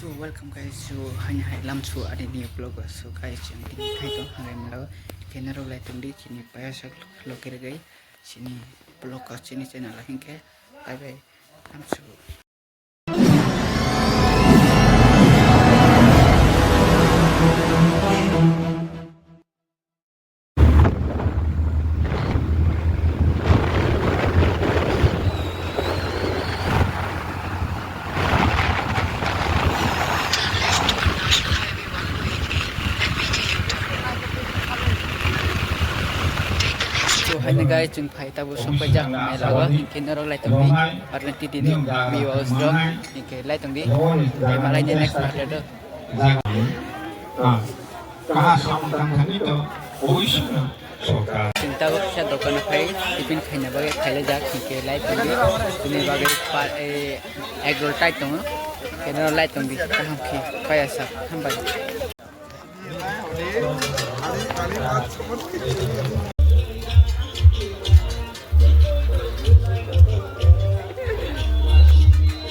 So welcome guys to hanya hai lam su ada new vlog so guys yang ini hai to hangai malo kenaro lai tundi sini paya sak lokir gai sini vlog sini channel lakin ke bye bye lam su. So hai na guys jeng phai tabu sampai jak mai lawa kenaro lai tundi ar nanti di view osdom ke lai tundi ke malai di next part ada cinta saya dokan phai tipin khaina bage khaile jak ke lai tundi tuni bage egg roll tai tong kenaro lai tundi kaham ki paya sa hambai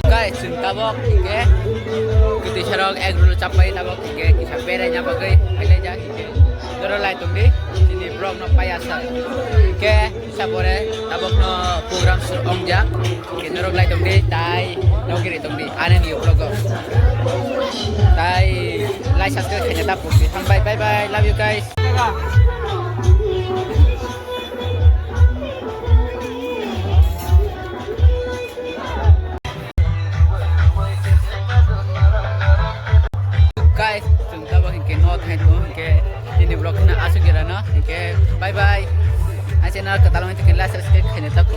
guys tabok ke kita sarok egg roll capai tabok ke kita berenya bagai pele ja ke doro lai tumdi ini vlog no payasa ke sabore tabok no program sur ongja ke doro lai tumdi tai no kiri tumdi ane ni vlog tai like subscribe kenya tapuk bye bye love you guys. Guys, chúng ta ke no thay thôi ke ini vlog na asuk kira no ke bye bye. Channel ke dalam itu ke like subscribe kena tak